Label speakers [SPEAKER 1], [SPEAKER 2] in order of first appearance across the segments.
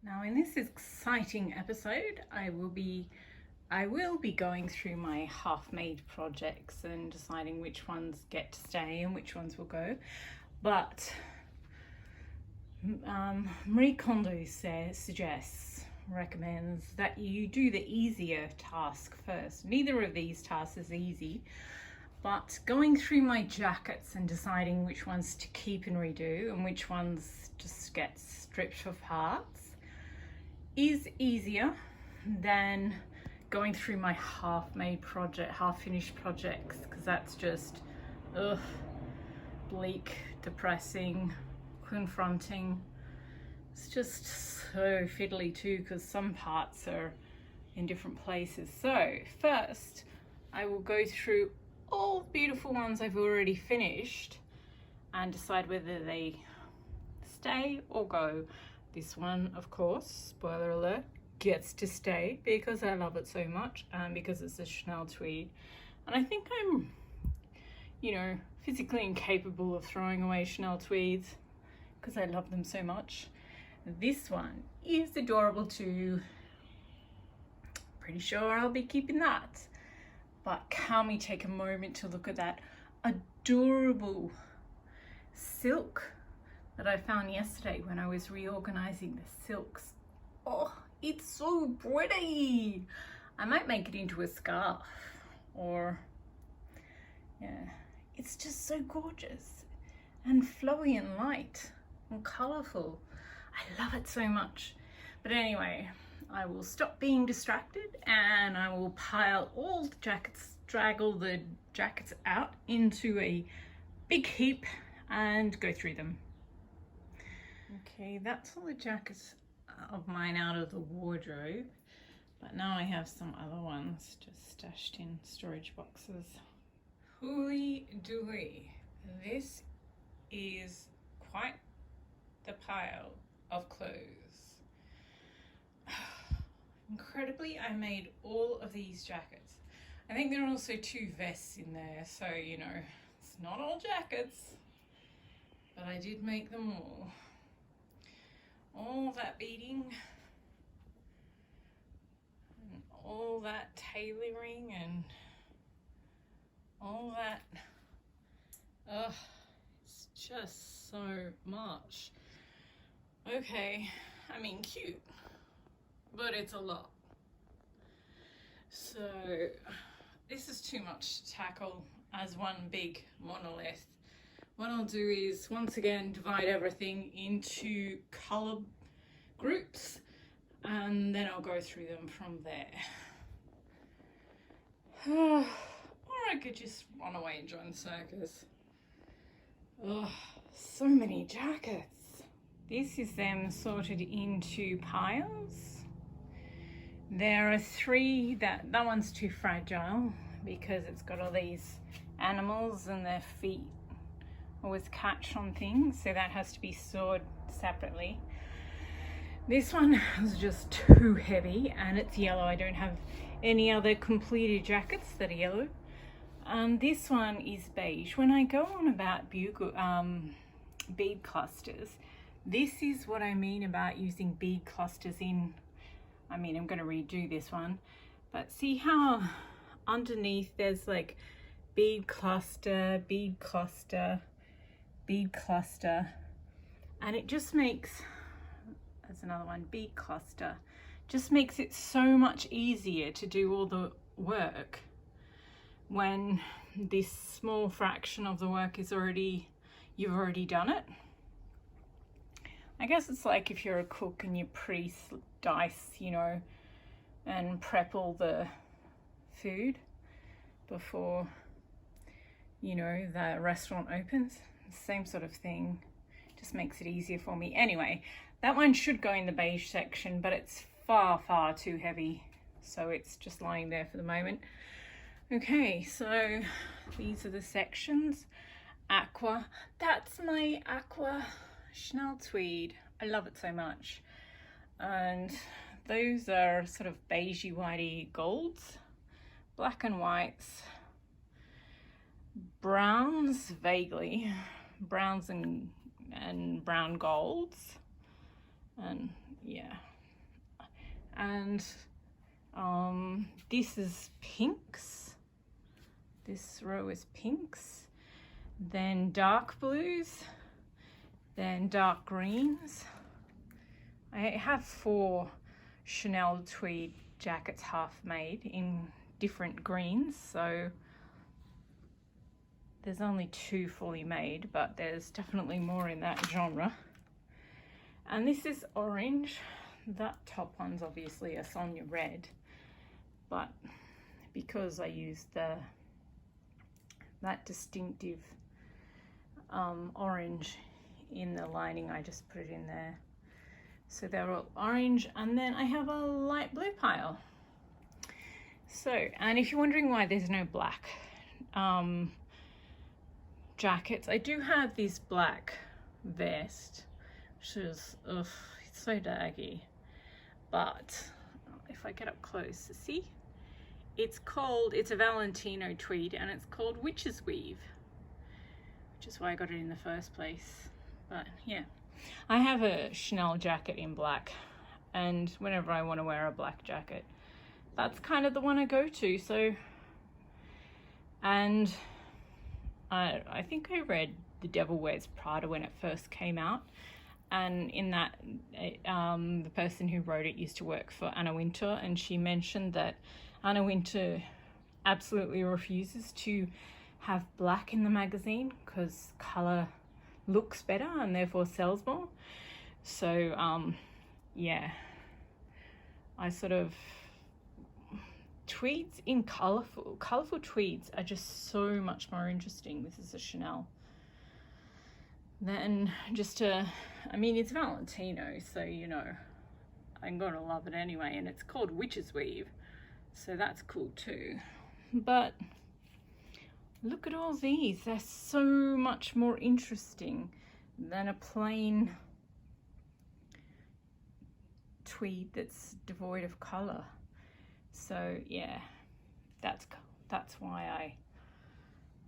[SPEAKER 1] Now in this exciting episode, I will be going through my half-made projects and deciding which ones get to stay and which ones will go. But Marie Kondo recommends that you do the easier task first. Neither of these tasks is easy, but going through my jackets and deciding which ones to keep and redo and which ones just get stripped of parts is easier than going through my half-finished projects, because that's just bleak, depressing, confronting. It's just so fiddly too, because some parts are in different places. So first I will go through all the beautiful ones I've already finished and decide whether they stay or go. This one, of course, spoiler alert, gets to stay because I love it so much and because it's a Chanel tweed. And I think I'm, physically incapable of throwing away Chanel tweeds because I love them so much. This one is adorable too. Pretty sure I'll be keeping that. But can we take a moment to look at that adorable silk that I found yesterday when I was reorganizing the silks. Oh, it's so pretty. I might make it into a scarf or, yeah, it's just so gorgeous and flowy and light and colorful. I love it so much. But anyway, I will stop being distracted and I will pile all the jackets, drag all the jackets out into a big heap and go through them. Okay, that's all the jackets of mine out of the wardrobe, but now I have some other ones just stashed in storage boxes. Holy dooly, this is quite the pile of clothes. Incredibly, I made all of these jackets. I think there are also 2 vests in there, so it's not all jackets, but I did make them all. All that beading and all that tailoring and all that, it's just so much. Okay, I mean cute, but it's a lot. So this is too much to tackle as one big monolith. What I'll do is once again divide everything into color groups and then I'll go through them from there. Or I could just run away and join the circus. Oh, so many jackets. This is them sorted into piles. There are 3 that one's too fragile because it's got all these animals and their feet always catch on things, so that has to be stored separately. This one is just too heavy and it's yellow. I don't have any other completed jackets that are yellow. This one is beige. When I go on about bead clusters, this is what I mean about using bead clusters in, I'm going to redo this one, but see how underneath there's like bead cluster, bead cluster, bead cluster, and it just makes, there's another one, bead cluster, just makes it so much easier to do all the work when this small fraction of the work is you've already done it. I guess it's like if you're a cook and you pre-dice, and prep all the food before the restaurant opens. Same sort of thing, just makes it easier for me. Anyway, that one should go in the beige section, but it's far too heavy, so it's just lying there for the moment. Okay, so these are the sections. Aqua, that's my aqua Chanel tweed. I love it so much. And those are sort of beigey whitey golds, black and whites, browns vaguely, browns and brown golds, and yeah, And this is pinks. This row is pinks, then dark blues, then dark greens. I have 4 Chanel tweed jackets half made in different greens, so there's only 2 fully made, but there's definitely more in that genre. And this is orange. That top one's obviously a Sonia red, but because I used that distinctive orange in the lining, I just put it in there. So they're all orange, and then I have a light blue pile. So, and if you're wondering why there's no black jackets, I do have this black vest, which is, ugh, it's so daggy. But if I get up close, see? It's a Valentino tweed, and it's called Witch's Weave, which is why I got it in the first place. But yeah, I have a Chanel jacket in black, and whenever I want to wear a black jacket, that's kind of the one I go to. So, and I think I read The Devil Wears Prada when it first came out, and in that the person who wrote it used to work for Anna Wintour, and she mentioned that Anna Wintour absolutely refuses to have black in the magazine because colour looks better and therefore sells more. So yeah, I sort of, tweeds in colourful tweeds are just so much more interesting. This is a Chanel. Then just I mean, it's Valentino, so you know, I'm gonna love it anyway, and it's called Witch's Weave, so that's cool too. But look at all these, they're so much more interesting than a plain tweed that's devoid of colour. So yeah, that's why I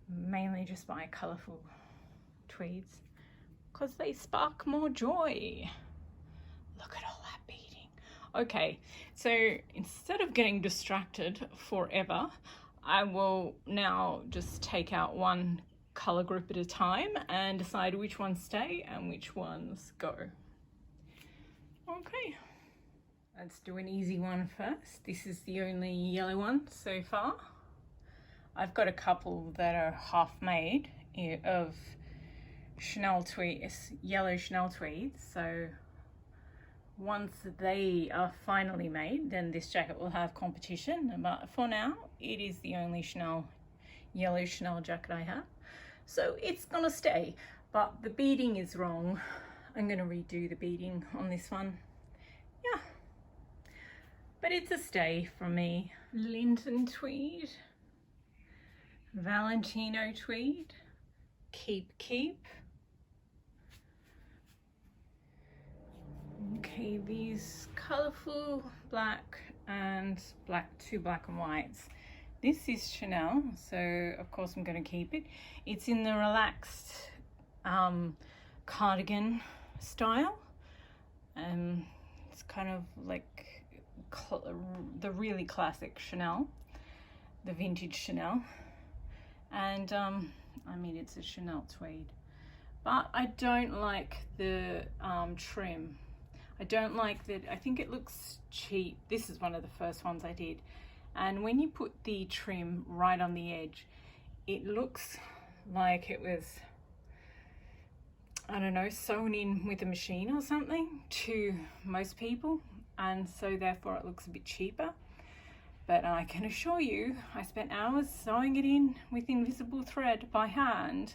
[SPEAKER 1] mainly just buy colourful tweeds, because they spark more joy. Look at all that beading. Okay, so instead of getting distracted forever, I will now just take out one colour group at a time and decide which ones stay and which ones go. Okay, let's do an easy one first. This is the only yellow one so far. I've got a couple that are half made of Chanel tweeds, yellow Chanel tweeds, so once they are finally made, then this jacket will have competition, but for now it is the only yellow Chanel jacket I have, so it's gonna stay. But the beading is wrong. I'm gonna redo the beading on this one. Yeah, but it's a stay from me. Linton tweed, Valentino tweed, keep. Okay, these colourful black and two black and whites. This is Chanel, so of course I'm going to keep it. It's in the relaxed cardigan style. It's kind of like the really classic Chanel, the vintage Chanel. And I mean, it's a Chanel tweed, but I don't like the trim. I don't like that. I think it looks cheap. This is one of the first ones I did, and when you put the trim right on the edge, it looks like it was, I don't know, sewn in with a machine or something to most people, and so therefore it looks a bit cheaper. But I can assure you, I spent hours sewing it in with invisible thread by hand,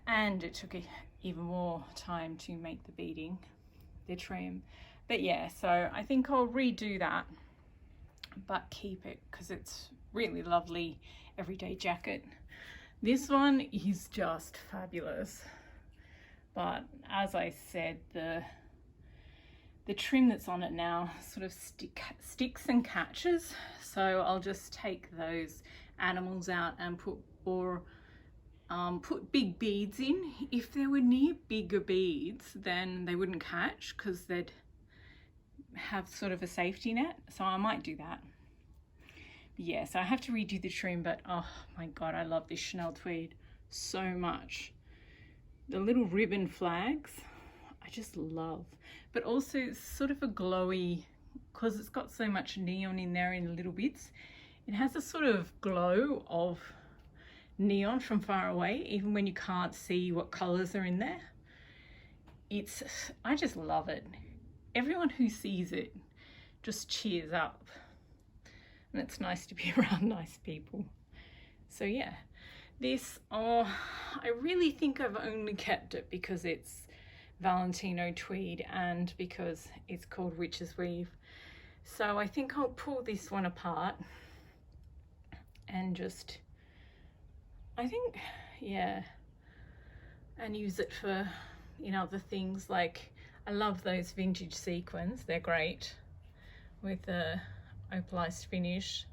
[SPEAKER 1] and it took even more time to make the beading, the trim. But yeah, so I think I'll redo that, but keep it because it's really lovely everyday jacket. This one is just fabulous, but as I said, the trim that's on it now sort of sticks and catches, so I'll just take those animals out and put big beads in. If they were near bigger beads, then they wouldn't catch because they'd have sort of a safety net, so I might do that. Yeah, so I have to redo the trim, but oh my God, I love this Chanel tweed so much. The little ribbon flags, I just love, but also it's sort of a glowy, because it's got so much neon in there in the little bits. It has a sort of glow of neon from far away, even when you can't see what colors are in there. I just love it. Everyone who sees it just cheers up, and it's nice to be around nice people. So yeah, this, oh, I really think I've only kept it because it's Valentino tweed and because it's called Witch's Weave. So I think I'll pull this one apart and just, I think, yeah, and use it for, you know, other things. Like, I love those vintage sequins. They're great with the opalized finish.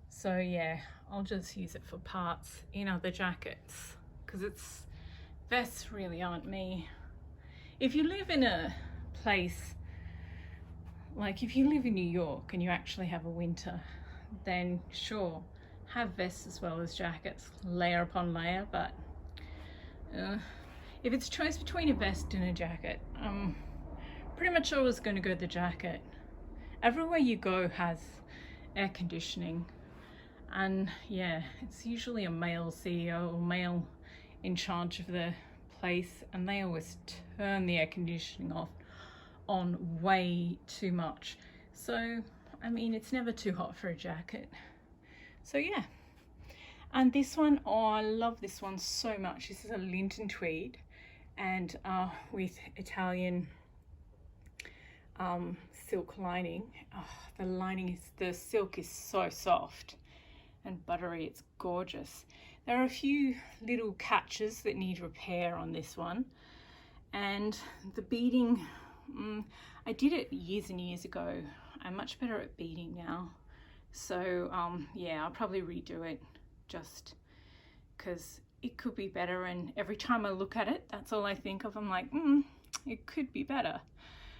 [SPEAKER 1] So yeah, I'll just use it for parts in other jackets, because vests really aren't me. If you live in a place, like if you live in New York and you actually have a winter, then sure, have vests as well as jackets, layer upon layer. But if it's a choice between a vest and a jacket, I'm pretty much always going to go the jacket. Everywhere you go has air conditioning, and yeah, it's usually a male CEO or male in charge of the place, and they always turn the air conditioning off on way too much. So I mean, it's never too hot for a jacket. So yeah, and this one, oh, I love this one so much. This is a Linton tweed, and with Italian silk lining. Oh, the silk is so soft and buttery. It's gorgeous. There are a few little catches that need repair on this one, and the beading, I did it years and years ago. I'm much better at beading now, so yeah, I'll probably redo it just because it could be better, and every time I look at it, that's all I think of. I'm like, it could be better.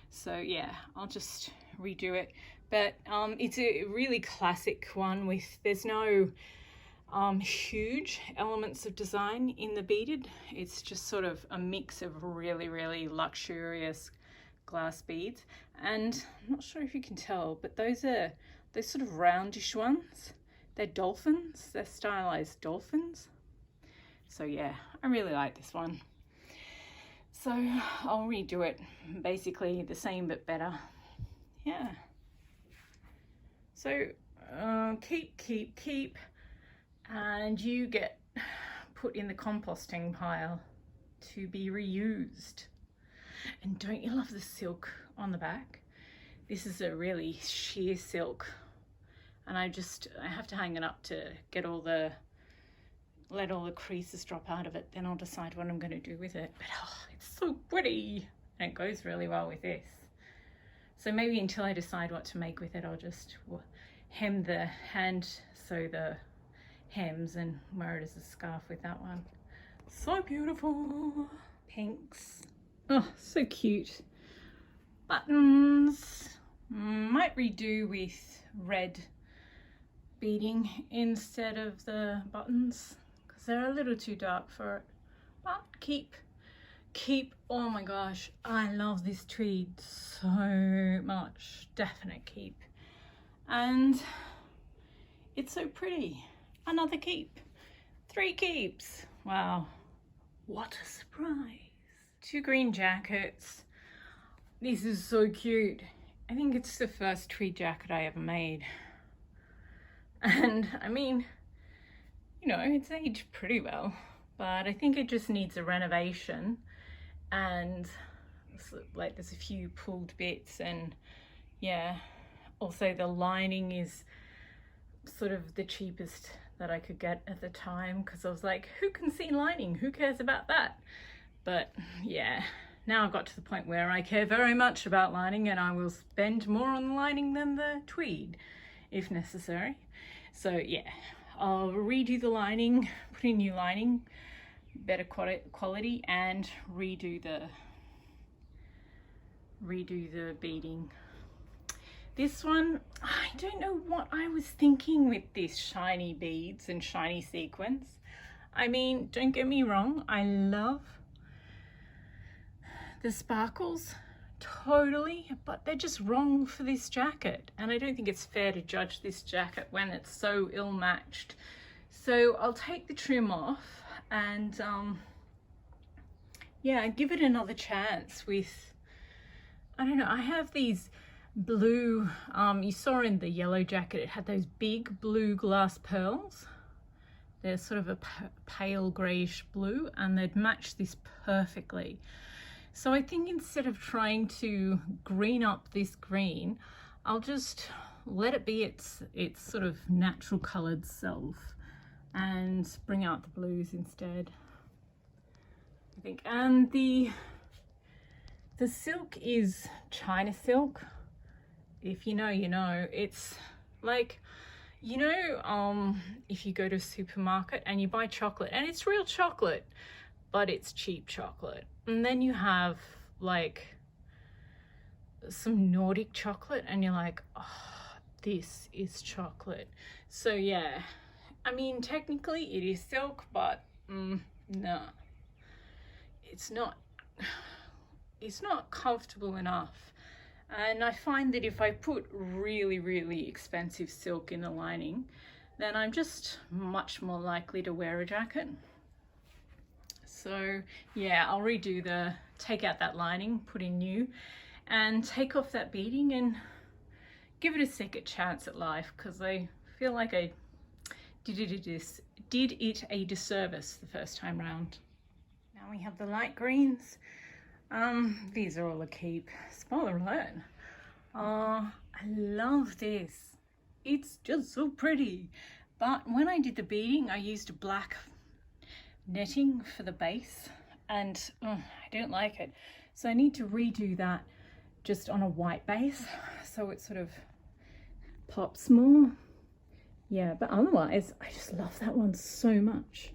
[SPEAKER 1] So yeah, I'll just redo it. But it's a really classic one with, there's no huge elements of design in the beaded. It's just sort of a mix of really, really luxurious glass beads. And I'm not sure if you can tell, but those are those sort of roundish ones. They're dolphins, they're stylized dolphins. So yeah, I really like this one. So I'll redo it, basically the same but better. Yeah. So keep, and you get put in the composting pile to be reused. And don't you love the silk on the back? This is a really sheer silk, and I have to hang it up to get let all the creases drop out of it. Then I'll decide what I'm going to do with it. But oh, it's so pretty, and it goes really well with this. So maybe until I decide what to make with it, I'll just hem the hand, sew the hems, and wear it as a scarf with that one. So beautiful. Pinks. Oh, so cute. Buttons. Might redo with red beading instead of the buttons, because they're a little too dark for it. But keep, oh my gosh, I love this tweed so much. Definite keep. And it's so pretty. Another keep. 3 keeps. Wow, what a surprise. 2 green jackets. This is so cute. I think it's the first tweed jacket I ever made. And I mean, you know, it's aged pretty well, but I think it just needs a renovation. And like there's a few pulled bits, and yeah, also the lining is sort of the cheapest that I could get at the time, because I was like, who can see lining? Who cares about that? But yeah, now I've got to the point where I care very much about lining, and I will spend more on the lining than the tweed if necessary. So yeah, I'll redo the lining, put in new lining, better quality, and redo the beading. This one, I don't know what I was thinking with this shiny beads and shiny sequins. I mean, don't get me wrong, I love the sparkles, totally, but they're just wrong for this jacket. And I don't think it's fair to judge this jacket when it's so ill matched. So I'll take the trim off and yeah, give it another chance with, I don't know, I have these blue, you saw in the yellow jacket, it had those big blue glass pearls. They're sort of a pale greyish blue and they'd match this perfectly. So I think instead of trying to green up this green, I'll just let it be its sort of natural coloured self and bring out the blues instead, I think. And the silk is China silk. If you know, you know. It's like, you know, if you go to a supermarket and you buy chocolate and it's real chocolate, but it's cheap chocolate. And then you have like some Nordic chocolate and you're like, oh, this is chocolate. So yeah, I mean, technically it is silk, but no, it's not comfortable enough. And I find that if I put really, really expensive silk in the lining, then I'm just much more likely to wear a jacket. So yeah, I'll redo take out that lining, put in new, and take off that beading and give it a second chance at life, because I feel like I did it a disservice the first time round. Now we have the light greens. These are all a keep. Spoiler alert. I love this. It's just so pretty. But when I did the beading, I used a black netting for the base and I don't like it. So I need to redo that just on a white base so it sort of pops more. Yeah, but otherwise I just love that one so much.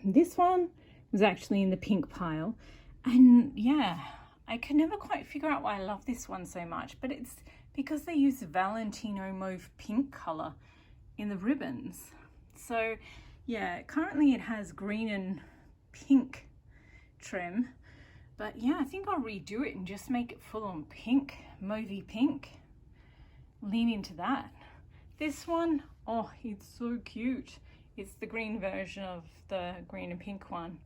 [SPEAKER 1] This one was actually in the pink pile. And yeah, I can never quite figure out why I love this one so much, but it's because they use the Valentino mauve pink color in the ribbons. So yeah, currently it has green and pink trim, but yeah, I think I'll redo it and just make it full on pink, mauvey pink. Lean into that. This one, oh, it's so cute. It's the green version of the green and pink one.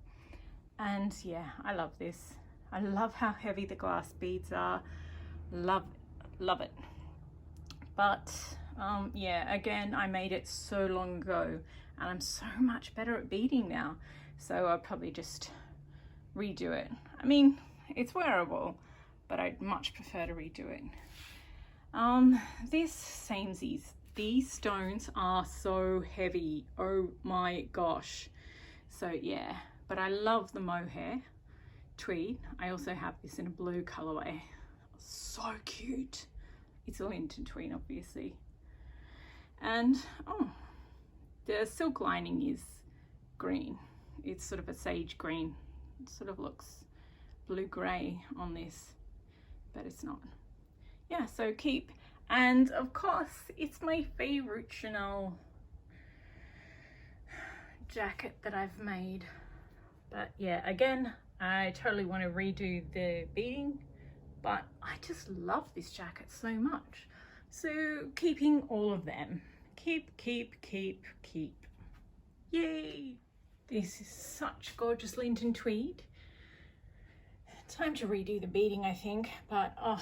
[SPEAKER 1] And yeah, I love this. I love how heavy the glass beads are. Love it. But yeah, again, I made it so long ago and I'm so much better at beading now. So I'll probably just redo it. I mean, it's wearable, but I'd much prefer to redo it. This samesies. These stones are so heavy. Oh my gosh. So yeah. But I love the mohair tweed. I also have this in a blue colorway. So cute. It's a Linton tweed, obviously. And oh, the silk lining is green. It's sort of a sage green. It sort of looks blue-gray on this, but it's not. Yeah, so keep. And of course, it's my favorite Chanel jacket that I've made. But yeah, again, I totally want to redo the beading, but I just love this jacket so much. So keeping all of them. Keep. Yay! This is such gorgeous Linton tweed. Time to redo the beading, I think, but oh,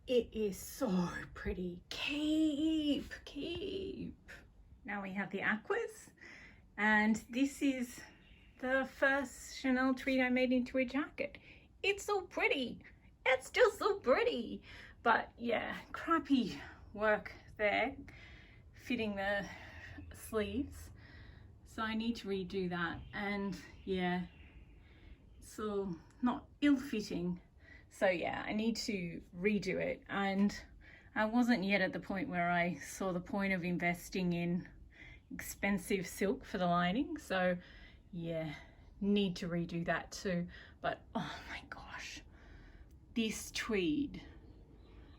[SPEAKER 1] it is so pretty. Keep. Now we have the aquas, and this is the first Chanel tweed I made into a jacket. It's so pretty. It's just so pretty. But yeah, crappy work there, fitting the sleeves. So I need to redo that. And yeah, it's all not ill-fitting. So yeah, I need to redo it. And I wasn't yet at the point where I saw the point of investing in expensive silk for the lining. So yeah, need to redo that too. But oh my gosh, this tweed,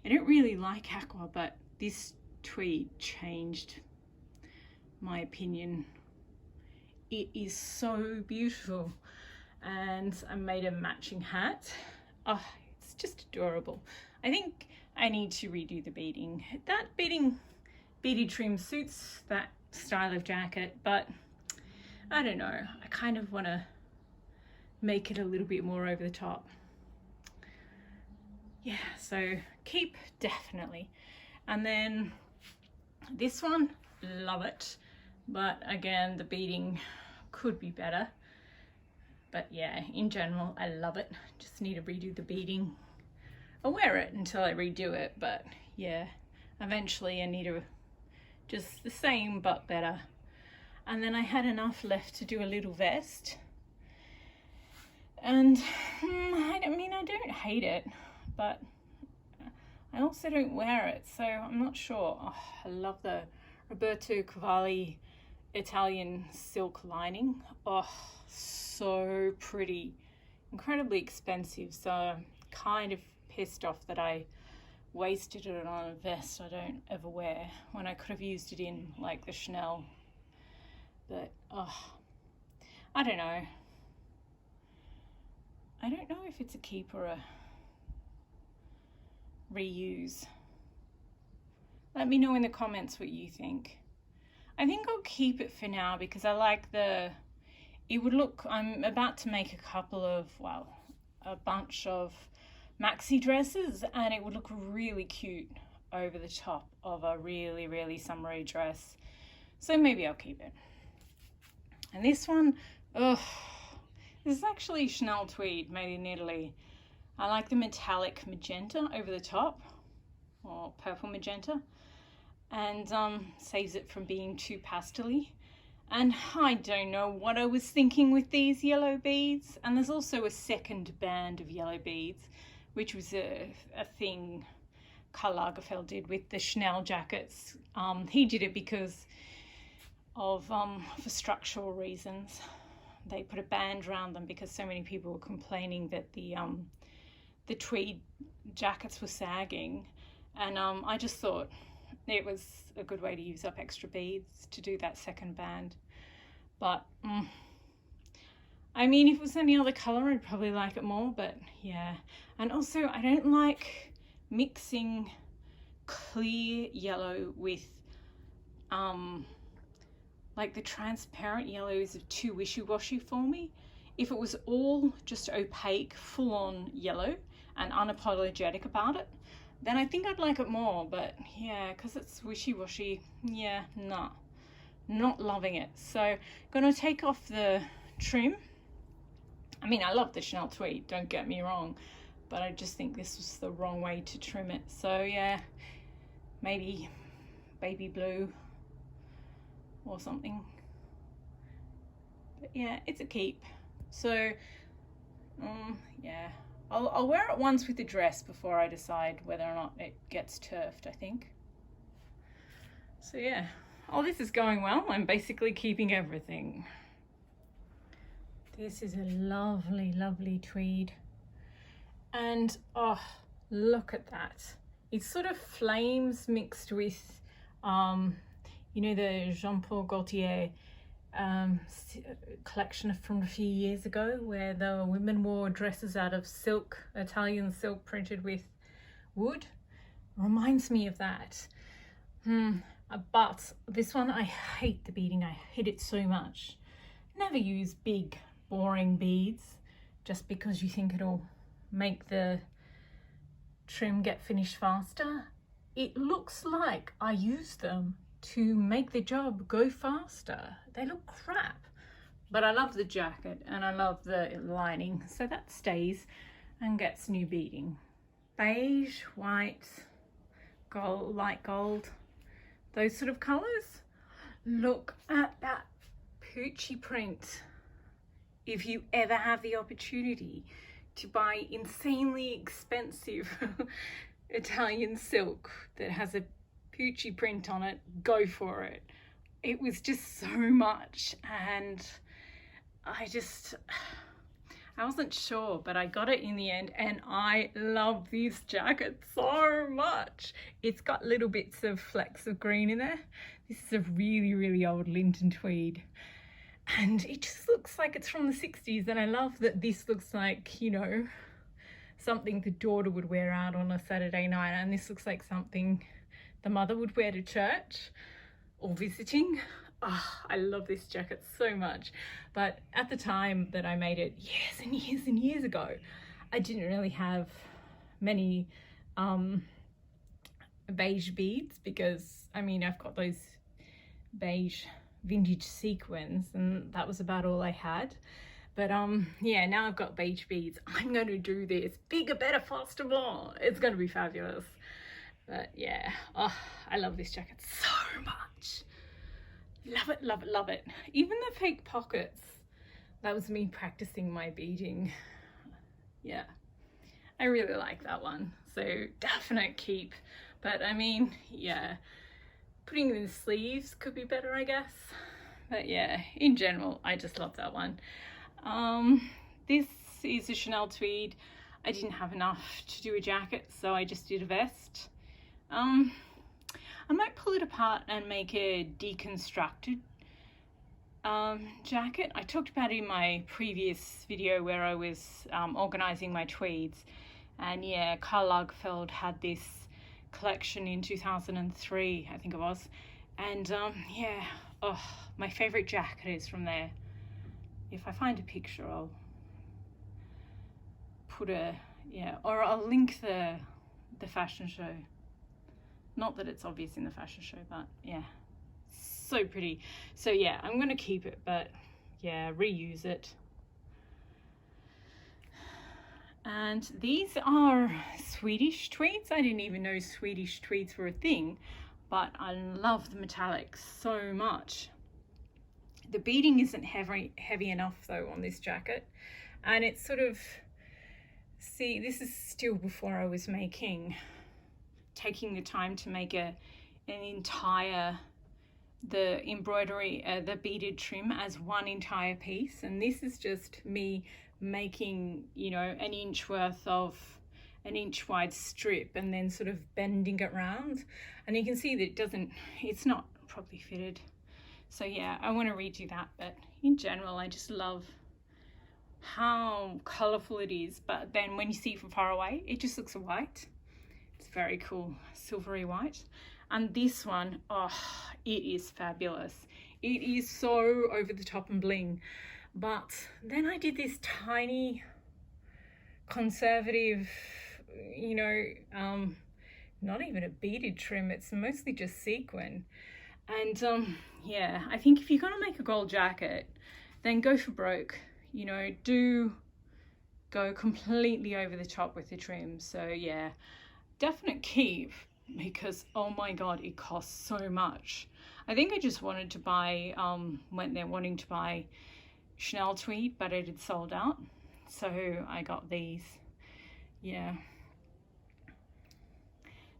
[SPEAKER 1] I don't really like aqua, but this tweed changed my opinion. It is so beautiful. And I made a matching hat. Oh, it's just adorable. I think I need to redo the beading. That beaded trim suits that style of jacket, but I don't know. I kind of want to make it a little bit more over the top. Yeah, so keep, definitely. And then this one, love it. But again, the beading could be better. But yeah, in general, I love it. Just need to redo the beading. I'll wear it until I redo it, but yeah, eventually I need to just the same but better. And then I had enough left to do a little vest. And I mean, I don't hate it, but I also don't wear it, so I'm not sure. Oh, I love the Roberto Cavalli Italian silk lining. Oh, so pretty. Incredibly expensive, so I'm kind of pissed off that I wasted it on a vest I don't ever wear when I could have used it in like the Chanel. But oh, I don't know. I don't know if it's a keep or a reuse. Let me know in the comments what you think. I think I'll keep it for now because I like the, it would look, I'm about to make a couple of, well, a bunch of maxi dresses, and it would look really cute over the top of a really, really summery dress. So maybe I'll keep it. And this one, oh, this is actually Chanel tweed made in Italy. I like the metallic magenta over the top, or purple magenta, and saves it from being too pastel-y. And I don't know what I was thinking with these yellow beads. And there's also a second band of yellow beads, which was a thing Karl Lagerfeld did with the Chanel jackets. He did it because of for structural reasons. They put a band around them because so many people were complaining that the tweed jackets were sagging, and I just thought it was a good way to use up extra beads to do that second band. But I mean, if it was any other color I'd probably like it more, but yeah. And also I don't like mixing clear yellow with like the transparent yellows are too wishy-washy for me. If it was all just opaque, full-on yellow and unapologetic about it, then I think I'd like it more. But yeah, because it's wishy-washy, yeah, no, not loving it. So gonna take off the trim. I mean, I love the Chanel tweed, don't get me wrong, but I just think this was the wrong way to trim it. So yeah, maybe baby blue or something. But yeah, it's a keep. So yeah, I'll wear it once with the dress before I decide whether or not it gets turfed, I think. So yeah, oh, this is going well. I'm basically keeping everything. This is a lovely, lovely tweed. And oh, look at that. It's sort of flames mixed with, you know, the Jean-Paul Gaultier collection from a few years ago where the women wore dresses out of silk, Italian silk printed with wood. Reminds me of that. But this one, I hate the beading. I hate it so much. Never use big, boring beads just because you think it'll make the trim get finished faster. It looks like I use them to make the job go faster. They look crap, but I love the jacket and I love the lining, so that stays and gets new beading. Beige, white, gold, light gold, those sort of colors. Look at that poochie print. If you ever have the opportunity to buy insanely expensive Italian silk that has a poochie print on it, go for it. It was just so much, and I I wasn't sure, but I got it in the end, and I love this jacket so much. It's got little bits of flecks of green in there. This is a really, really old Linton tweed, and it just looks like it's from the 60s, and I love that this looks like, you know, something the daughter would wear out on a Saturday night, and this looks like something the mother would wear to church or visiting. Oh, I love this jacket so much. But at the time that I made it, years and years and years ago, I didn't really have many beige beads, because I mean, I've got those beige vintage sequins, and that was about all I had. But yeah, now I've got beige beads. I'm going to do this bigger, better, faster, more. It's going to be fabulous. But yeah, oh, I love this jacket so much. Love it, love it, love it. Even the fake pockets, that was me practicing my beading. Yeah, I really like that one. So definite keep. But I mean, yeah, putting it in the sleeves could be better, I guess. But yeah, in general, I just love that one. This is a Chanel tweed. I didn't have enough to do a jacket, so I just did a vest. I might pull it apart and make a deconstructed jacket. I talked about it in my previous video where I was organizing my tweeds, and yeah, Karl Lagerfeld had this collection in 2003, I think it was, and yeah, oh, my favorite jacket is from there. If I find a picture, I'll put a, yeah, or I'll link the fashion show. Not that it's obvious in the fashion show, but yeah, so pretty. So yeah, I'm gonna keep it, but yeah, reuse it. And these are Swedish tweeds. I didn't even know Swedish tweeds were a thing, but I love the metallics so much. The beading isn't heavy enough though on this jacket, and it's sort of, see, this is still before I was taking the time to make an entire, the embroidery, the beaded trim as one entire piece, and this is just me making, you know, an inch worth of an inch wide strip and then sort of bending it around, and you can see that it's not properly fitted. So yeah, I want to redo that, but in general, I just love how colorful it is, but then when you see it from far away, it just looks white. It's very cool, silvery white. And this one, oh, it is fabulous. It is so over the top and bling. But then I did this tiny conservative, you know, not even a beaded trim, it's mostly just sequin. And yeah, I think if you're gonna make a gold jacket, then go for broke, you know, do go completely over the top with the trim. So yeah, definite keep, because oh my god, it costs so much. I think I just wanted to buy, went there wanting to buy Chanel tweed, but it had sold out, so I got these. Yeah,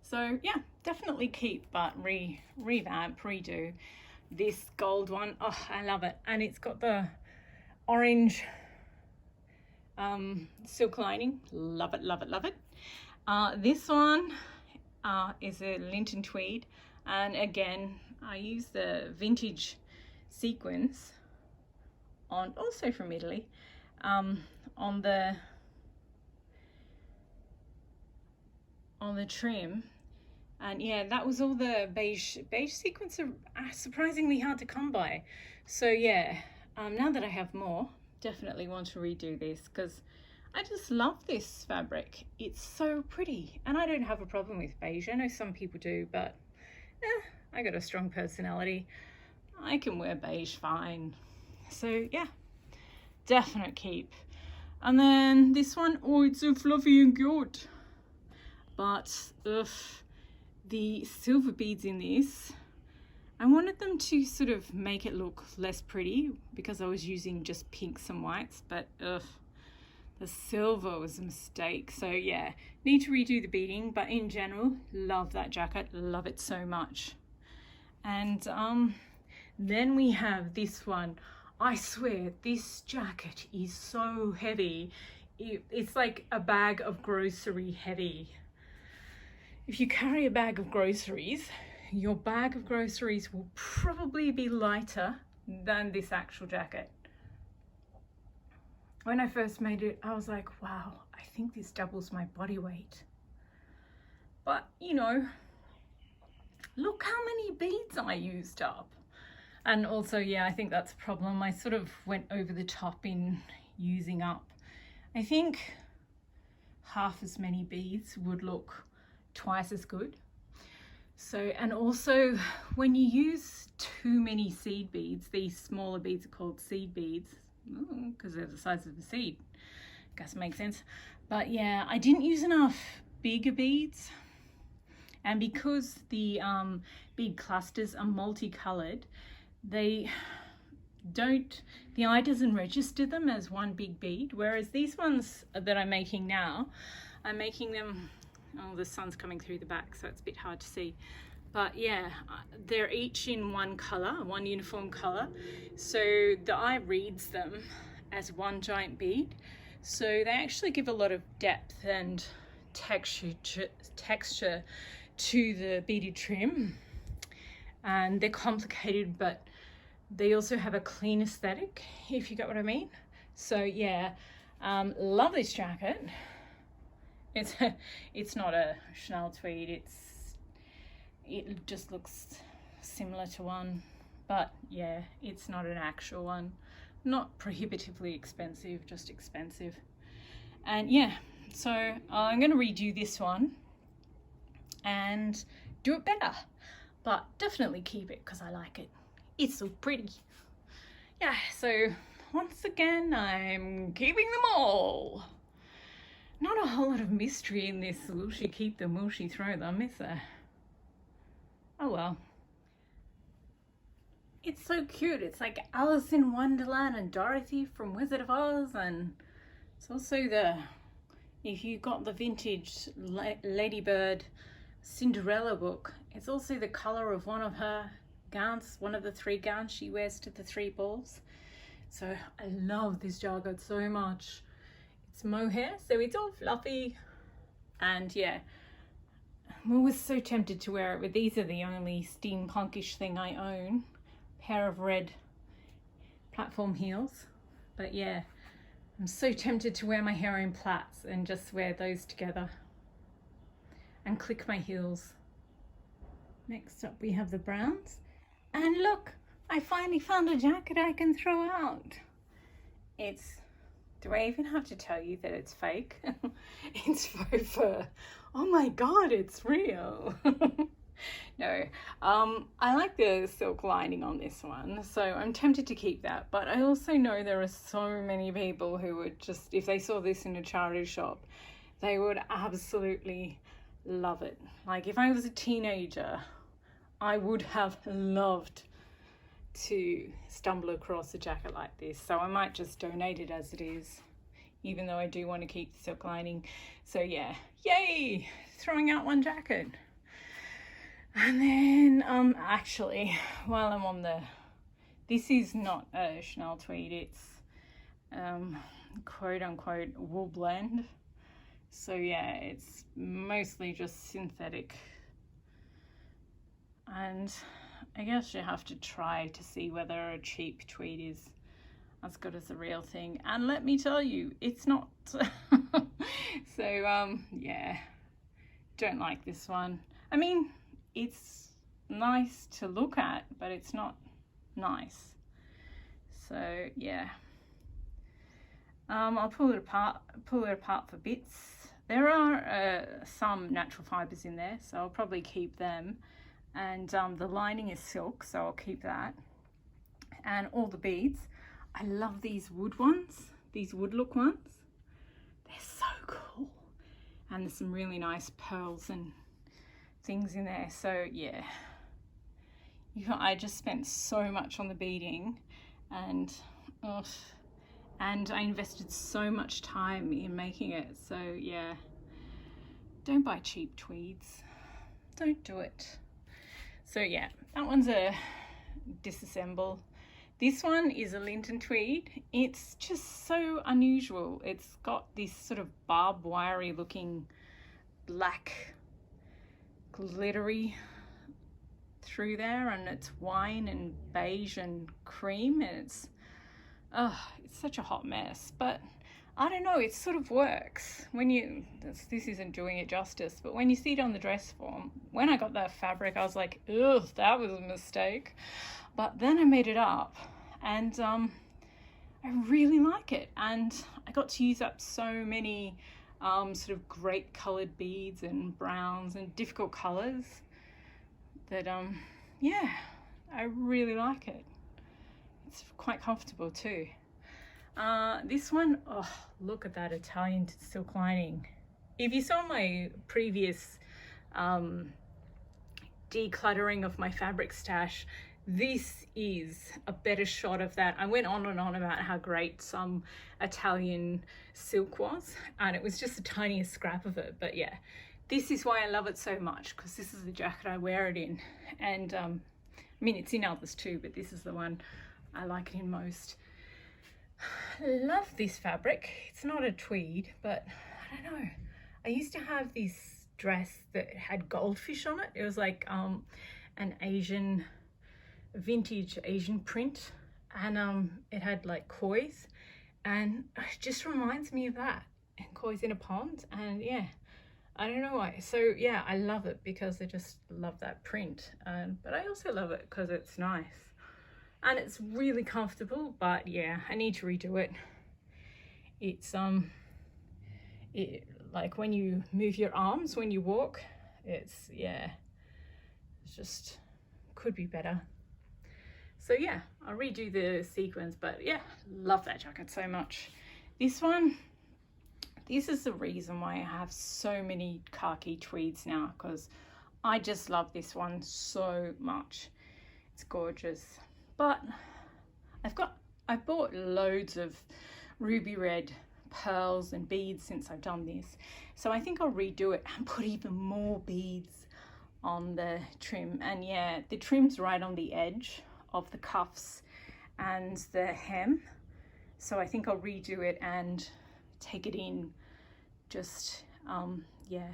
[SPEAKER 1] so yeah, definitely keep, but revamp, redo. This gold one, oh, I love it, and it's got the orange silk lining. Love it, love it, love it. This one is a Linton tweed, and again I use the vintage sequins on, also from Italy, on the trim. And yeah, that was all the beige sequins are surprisingly hard to come by. So yeah, now that I have more, definitely want to redo this, because I just love this fabric. It's so pretty, and I don't have a problem with beige. I know some people do, but I got a strong personality. I can wear beige fine. So yeah, definite keep. And then this one, oh, it's so fluffy and cute. But the silver beads in this, I wanted them to sort of make it look less pretty because I was using just pinks and whites, but the silver was a mistake. So yeah, need to redo the beading, but in general, love that jacket, love it so much. And then we have this one. I swear this jacket is so heavy. It's like a bag of grocery heavy. If you carry a bag of groceries, your bag of groceries will probably be lighter than this actual jacket. When I first made it, I was like, wow, I think this doubles my body weight. But, you know, look how many beads I used up. And also, yeah, I think that's a problem. I sort of went over the top in using up. I think half as many beads would look twice as good. So, and also when you use too many seed beads, these smaller beads are called seed beads because they're the size of the seed. I guess it makes sense. But yeah, I didn't use enough bigger beads. And because the bead clusters are multicolored, the eye doesn't register them as one big bead, whereas these ones that I'm making now, I'm making them, oh, the sun's coming through the back, so it's a bit hard to see. But yeah, they're each in one color, one uniform color. So the eye reads them as one giant bead. So they actually give a lot of depth and texture to the beaded trim. And they're complicated, but they also have a clean aesthetic, if you get what I mean. So yeah, love this jacket. It's not a Chanel tweed, it just looks similar to one, but yeah, it's not an actual one. Not prohibitively expensive, just expensive. And yeah, so I'm going to redo this one and do it better, but definitely keep it because I like it. It's so pretty. Yeah, so once again, I'm keeping them all. Not a whole lot of mystery in this. Will she keep them? Will she throw them? Is there? Oh well. It's so cute. It's like Alice in Wonderland and Dorothy from Wizard of Oz, and it's also if you got the vintage Ladybird Cinderella book, it's also the color of one of her gowns, one of the 3 gowns she wears to the 3 balls. So I love this jacket so much. It's mohair, so it's all fluffy, and yeah, I'm always so tempted to wear it, but these are the only steampunkish thing I own. Pair of red platform heels, but yeah, I'm so tempted to wear my hair in plaits and just wear those together and click my heels. Next up we have the browns, and look, I finally found a jacket I can throw out. Do I even have to tell you that it's fake? It's faux fur. Oh my god, it's real. No, I like the silk lining on this one, so I'm tempted to keep that, but I also know there are so many people who would just, if they saw this in a charity shop, they would absolutely love it. Like if I was a teenager, I would have loved to stumble across a jacket like this, so I might just donate it as it is, even though I do want to keep the silk lining. So yeah, yay, throwing out one jacket. And then actually, while I'm on this is not a Chanel tweed, it's quote unquote wool blend. So yeah, it's mostly just synthetic, and I guess you have to try to see whether a cheap tweed is as good as the real thing, and let me tell you, it's not. So yeah, don't like this one. I mean, it's nice to look at, but it's not nice. So yeah, I'll pull it apart for bits. There are some natural fibers in there, so I'll probably keep them. And the lining is silk, so I'll keep that. And all the beads. I love these wood ones, these wood look ones. They're so cool. And there's some really nice pearls and things in there. So yeah, I just spent so much on the beading, and I invested so much time in making it. So yeah, don't buy cheap tweeds. Don't do it. So yeah, that one's a disassemble. This one is a Linton tweed. It's just so unusual. It's got this sort of barbed wiry looking black glittery through there, and it's wine and beige and cream, and it's such a hot mess. But I don't know, it sort of works when you, this isn't doing it justice, but when you see it on the dress form, when I got that fabric I was like, ugh, that was a mistake. But then I made it up, and I really like it, and I got to use up so many sort of great colored beads and browns and difficult colors that yeah, I really like it. It's quite comfortable too. This one, oh, look at that Italian silk lining. If you saw my previous decluttering of my fabric stash, this is a better shot of that. I went on and on about how great some Italian silk was, and it was just the tiniest scrap of it. But yeah, this is why I love it so much, because this is the jacket I wear it in. And I mean, it's in others too, but this is the one I like it in most. Love this fabric. It's not a tweed, but I don't know, I used to have this dress that had goldfish on it. It was like an Asian, vintage Asian print, and it had like koi's, and it just reminds me of that, and koi's in a pond. And yeah, I don't know why. So yeah, I love it because I just love that print, but I also love it because it's nice. And it's really comfortable. But yeah, I need to redo it. It's like when you move your arms when you walk, it's, yeah, it's just could be better. So yeah, I'll redo the sequins, but yeah, love that jacket so much. This one, this is the reason why I have so many khaki tweeds now, because I just love this one so much. It's gorgeous. But I bought loads of ruby red pearls and beads since I've done this. So I think I'll redo it and put even more beads on the trim. And yeah, the trim's right on the edge of the cuffs and the hem. So I think I'll redo it and take it in just, yeah,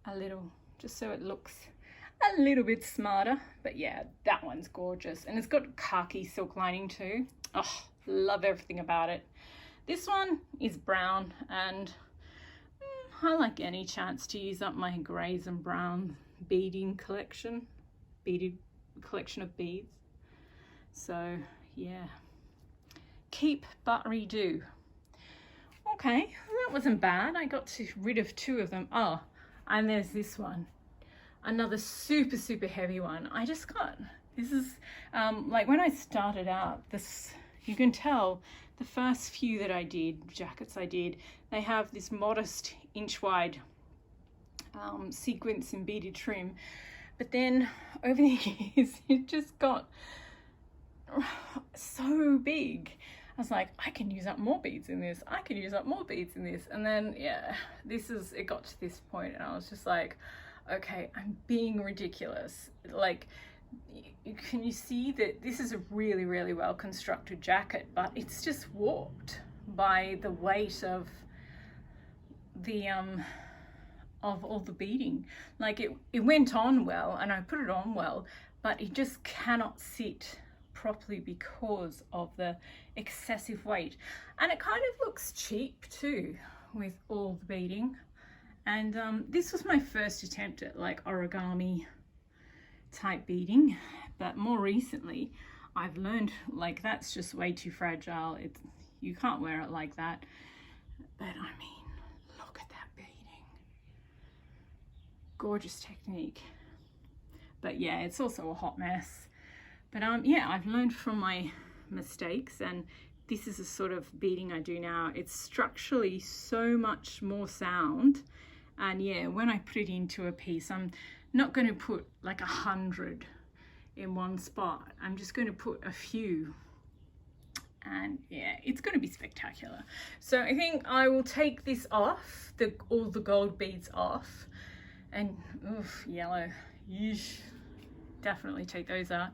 [SPEAKER 1] a little, just so it looks a little bit smarter. But yeah, that one's gorgeous, and it's got khaki silk lining too. Oh, love everything about it. This one is brown, and I like any chance to use up my greys and brown beaded collection of beads. So yeah, keep but redo. Okay, that wasn't bad. I got rid of 2 of them. Oh, and there's this one, another super heavy one. I just got, this is like when I started out, this, you can tell the first few that I did, jackets I did, they have this modest inch wide sequence and beaded trim, but then over the years it just got so big. I was like, I can use up more beads in this, I can use up more beads in this. And then yeah, it got to this point, and I was just like, okay, I'm being ridiculous. Like, can you see that this is a really well constructed jacket, but it's just warped by the weight of the of all the beading. Like it went on well, and I put it on well, but it just cannot sit properly because of the excessive weight. And it kind of looks cheap too with all the beading. And this was my first attempt at like origami type beading, but more recently I've learned like that's just way too fragile. You can't wear it like that. But I mean, look at that beading. Gorgeous technique. But yeah, it's also a hot mess. But yeah, I've learned from my mistakes, and this is the sort of beading I do now. It's structurally so much more sound. And yeah, when I put it into a piece, I'm not going to put like 100 in one spot. I'm just going to put a few, and yeah, it's going to be spectacular. So I think I will take this off, all the gold beads off, and oof, yellow, yeesh, definitely take those out.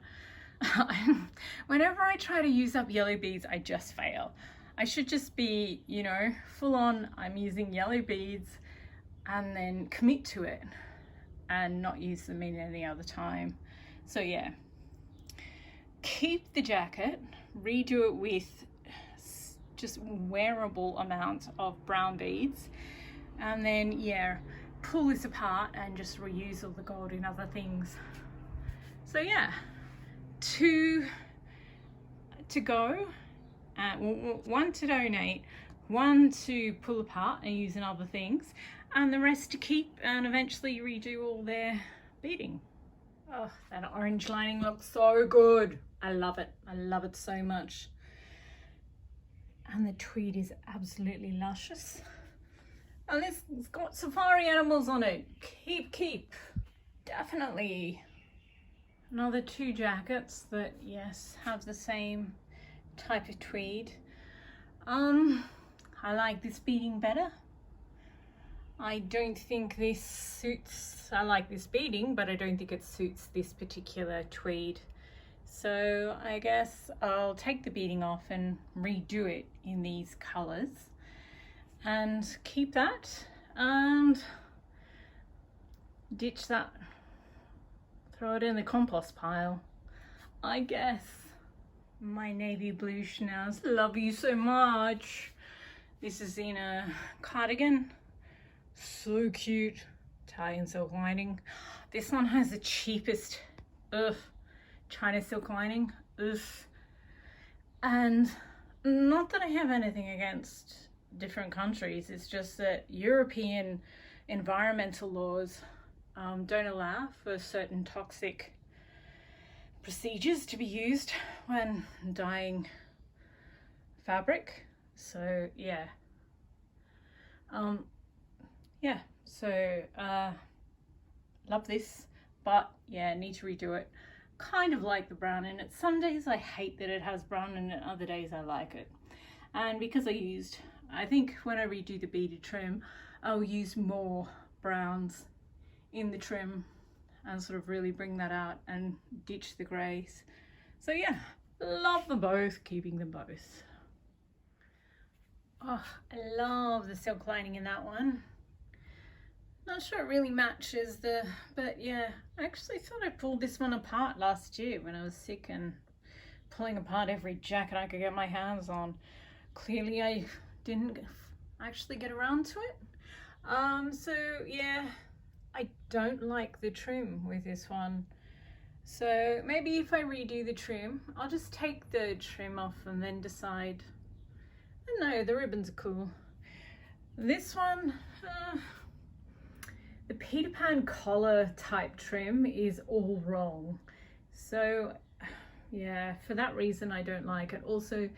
[SPEAKER 1] Whenever I try to use up yellow beads, I just fail. I should just be, you know, full on, I'm using yellow beads and then commit to it and not use them in any other time. So yeah, keep the jacket, redo it with just wearable amount of brown beads, and then yeah, pull this apart and just reuse all the gold in other things. So yeah, two to go, one to donate, one to pull apart and use in other things, and the rest to keep and eventually redo all their beading. Oh, that orange lining looks so good. I love it. I love it so much. And the tweed is absolutely luscious. And it's got safari animals on it. Keep. Definitely. Another two jackets that, yes, have the same type of tweed. I like this beading better. I don't think this suits, I like this beading, but I don't think it suits this particular tweed. So I guess I'll take the beading off and redo it in these colors and keep that and ditch that, throw it in the compost pile, I guess. My navy blue schnauz, love you so much. This is in a cardigan, so cute, Italian silk lining. This one has the cheapest China silk lining, and not that I have anything against different countries, it's just that European environmental laws don't allow for certain toxic procedures to be used when dyeing fabric. So yeah, love this, but yeah, need to redo it. Kind of like the brown in it. Some days I hate that it has brown in it, other days I like it. And because I think when I redo the beaded trim, I'll use more browns in the trim and sort of really bring that out and ditch the greys. So yeah, love them both, keeping them both. Oh, I love the silk lining in that one. Not sure it really matches but yeah, I actually thought I pulled this one apart last year when I was sick and pulling apart every jacket I could get my hands on. Clearly I didn't actually get around to it. So yeah, I don't like the trim with this one. So maybe if I redo the trim, I'll just take the trim off and then decide. I don't know, the ribbons are cool. This one, the Peter Pan collar type trim is all wrong. So yeah, for that reason I don't like it. Also,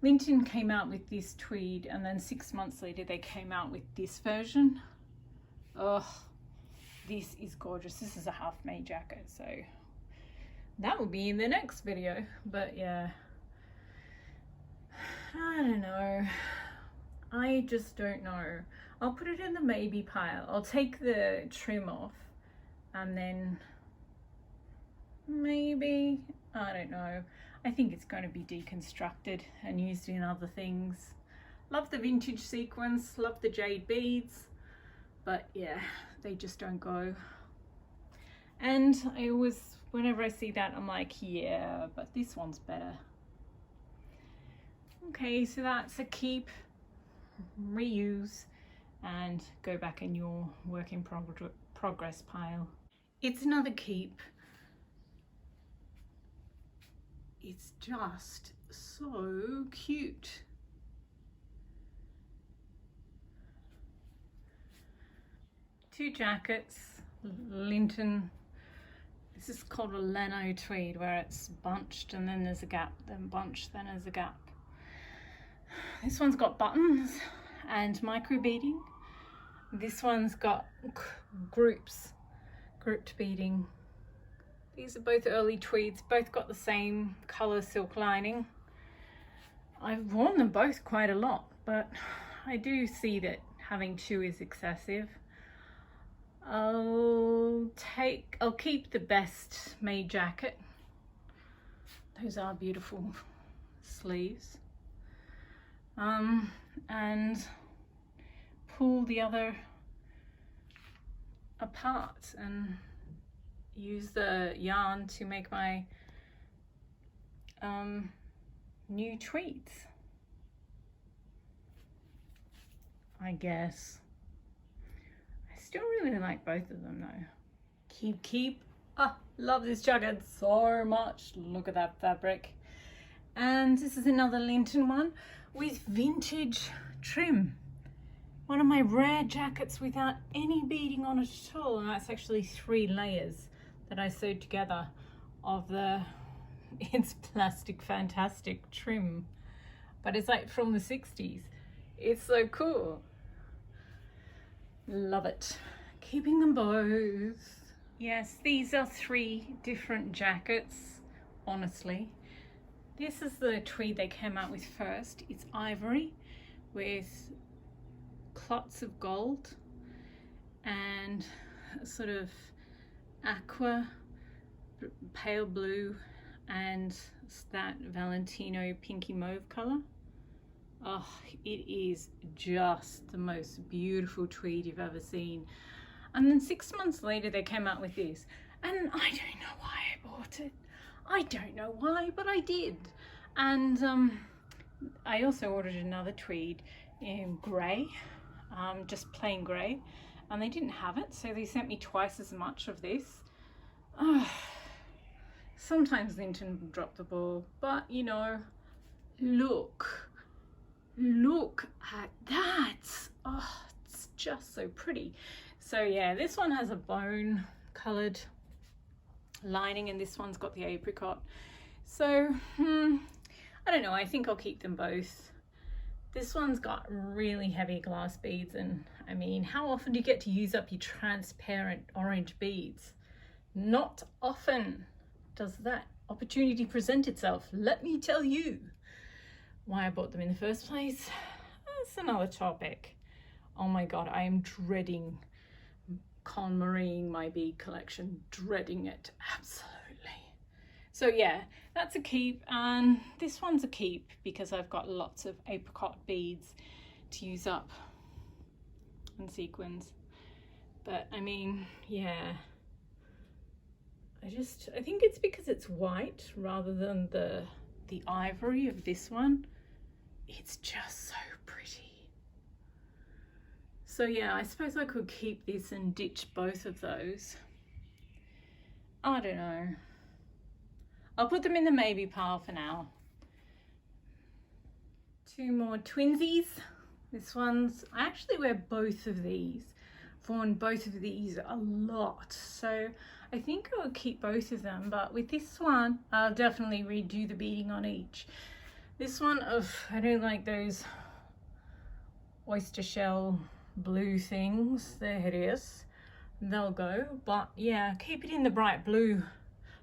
[SPEAKER 1] Linton came out with this tweed and then 6 months later they came out with this version. Oh, this is gorgeous. This is a half-made jacket, so that will be in the next video. But yeah, I don't know. I just don't know. I'll put it in the maybe pile. I'll take the trim off and then maybe, I don't know. I think it's going to be deconstructed and used in other things. Love the vintage sequins, love the jade beads, but yeah, they just don't go. And I always, whenever I see that, I'm like, yeah, but this one's better. Okay, so that's a keep, reuse, and go back in your work in progress pile. It's another keep. It's just so cute. Two jackets, Linton. This is called a Leno tweed, where it's bunched and then there's a gap, then bunched, then there's a gap. This one's got buttons and micro beading. This one's got grouped beading. These are both early tweeds, both got the same colour silk lining. I've worn them both quite a lot, but I do see that having two is excessive. I'll keep the best made jacket Those are beautiful sleeves. And pull the other apart and use the yarn to make my new tweeds, I guess. I still really like both of them though. Keep. Ah, love this jacket so much. Look at that fabric. And this is another Linton one with vintage trim. One of my rare jackets without any beading on it at all. And that's actually 3 layers that I sewed together of the, it's plastic fantastic trim. But it's like from the 60s. It's so cool. Love it. Keeping them both. Yes, these are 3 different jackets, honestly. This is the tweed they came out with first. It's ivory with clots of gold and sort of aqua, pale blue, and that Valentino pinky mauve color. Oh, it is just the most beautiful tweed you've ever seen. And then 6 months later they came out with this, and I don't know why I bought it. I don't know why, but I did. And I also ordered another tweed in grey, just plain grey, and they didn't have it, so they sent me twice as much of this. Sometimes Linton will drop the ball, but you know, look at that. Oh, it's just so pretty. So yeah, this one has a bone colored lining and this one's got the apricot. So I don't know, I think I'll keep them both. This one's got really heavy glass beads, and I mean, how often do you get to use up your transparent orange beads? Not often does that opportunity present itself, let me tell you. Why I bought them in the first place, that's another topic. Oh my god, I am dreading KonMariing my bead collection, dreading it, absolutely. So yeah, that's a keep, and this one's a keep because I've got lots of apricot beads to use up and sequins. But I mean, yeah, I think it's because it's white rather than the ivory of this one. It's just so pretty. So yeah, I suppose I could keep this and ditch both of those. I don't know. I'll put them in the maybe pile for now. 2 more twinsies. This one's, I actually wear both of these. I've worn both of these a lot. So I think I'll keep both of them, but with this one, I'll definitely redo the beading on each. This one, I don't like those oyster shell blue things. They're hideous. They'll go, but yeah, keep it in the bright blue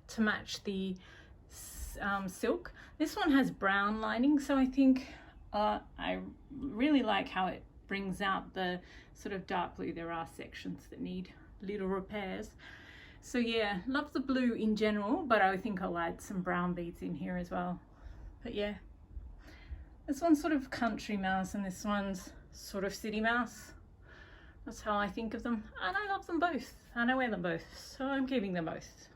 [SPEAKER 1] to match the silk. This one has brown lining, so I think I really like how it brings out the sort of dark blue. There are sections that need little repairs. So yeah, love the blue in general, but I think I'll add some brown beads in here as well. But yeah, this one's sort of country mouse and this one's sort of city mouse. That's how I think of them, and I love them both and I wear them both, so I'm keeping them both.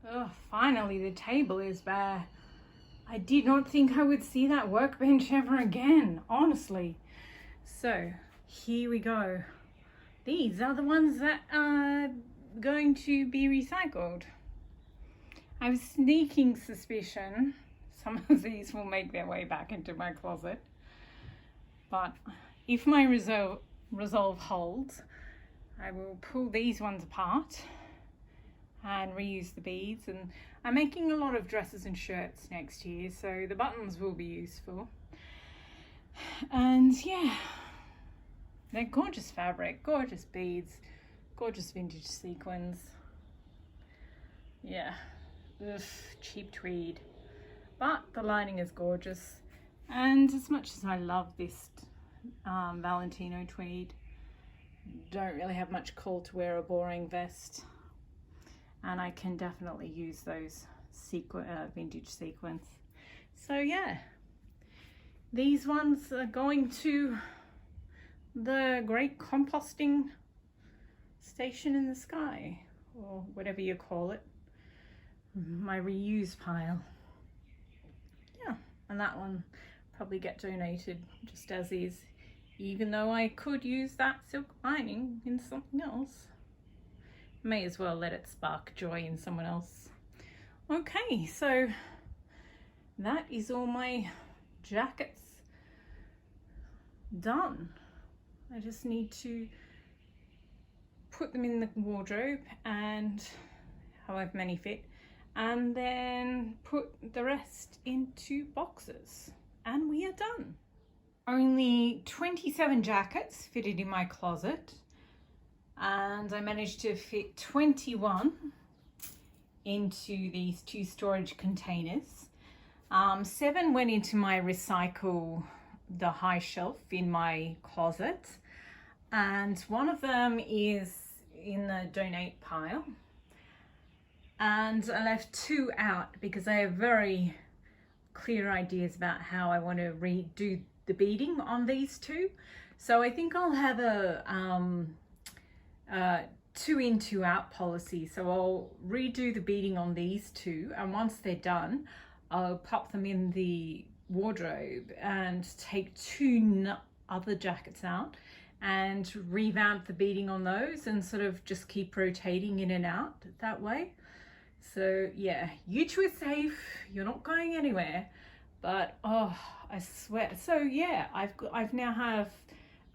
[SPEAKER 1] Oh, finally the table is bare. I did not think I would see that workbench ever again, honestly. So here we go. These are the ones that are going to be recycled. I have a sneaking suspicion some of these will make their way back into my closet, but if my resolve holds, I will pull these ones apart and reuse the beads. And I'm making a lot of dresses and shirts next year, so the buttons will be useful. And yeah, they're gorgeous fabric, gorgeous beads, gorgeous vintage sequins. Yeah, ugh, cheap tweed, but the lining is gorgeous. And as much as I love this Valentino tweed, don't really have much call to wear a boring vest, and I can definitely use those vintage sequins. So yeah, these ones are going to the great composting station in the sky, or whatever you call it, my reuse pile. Yeah, and that one probably get donated just as is, even though I could use that silk lining in something else. May as well let it spark joy in someone else. Okay, so that is all my jackets done. I just need to put them in the wardrobe and however many fit, and then put the rest into boxes, and we are done. Only 27 jackets fitted in my closet, and I managed to fit 21 into these 2 storage containers. 7 went into my the high shelf in my closet, and one of them is in the donate pile, and I left 2 out because I have very clear ideas about how I want to redo the beading on these 2. So I think I'll have a 2 in 2 out policy. So I'll redo the beading on these 2, and once they're done, I'll pop them in the wardrobe and take 2 other jackets out and revamp the beading on those, and sort of just keep rotating in and out that way. So yeah, you 2 are safe, you're not going anywhere, but oh, I swear. So yeah, I've now have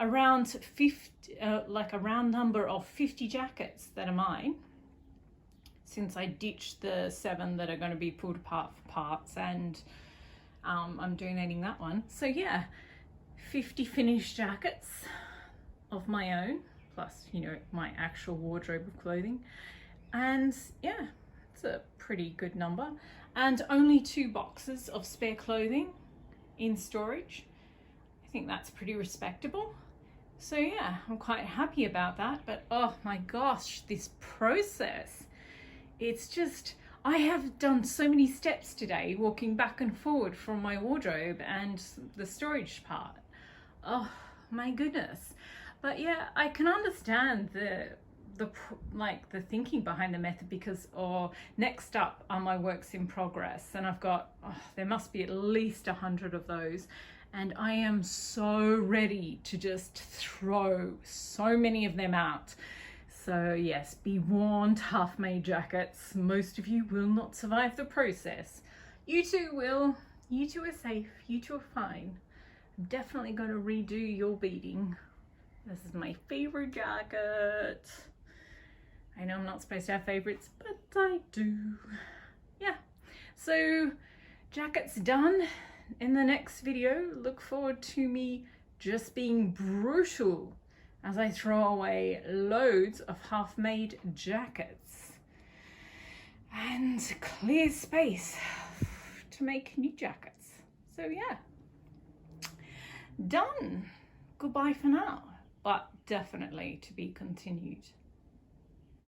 [SPEAKER 1] around 50, like a round number of 50 jackets that are mine, since I ditched the 7 that are going to be pulled apart for parts, and I'm donating that one. So yeah, 50 finished jackets of my own, plus, you know, my actual wardrobe of clothing. And yeah, it's a pretty good number. And only 2 boxes of spare clothing in storage. I think that's pretty respectable. So yeah, I'm quite happy about that. But oh my gosh, this process, it's just, I have done so many steps today, walking back and forward from my wardrobe and the storage part. Oh my goodness. But yeah, I can understand the thinking behind the method, because next up are my works in progress, and I've got, there must be at least 100 of those, and I am so ready to just throw so many of them out. So yes, be warned, half-made jackets, most of you will not survive the process. You 2 will. You 2 are safe, you 2 are fine. I'm definitely going to redo your beading. This is my favorite jacket. I know I'm not supposed to have favorites, but I do. Yeah, so jacket's done. In the next video, look forward to me just being brutal as I throw away loads of half-made jackets and clear space to make new jackets. So yeah, done. Goodbye for now, but definitely to be continued.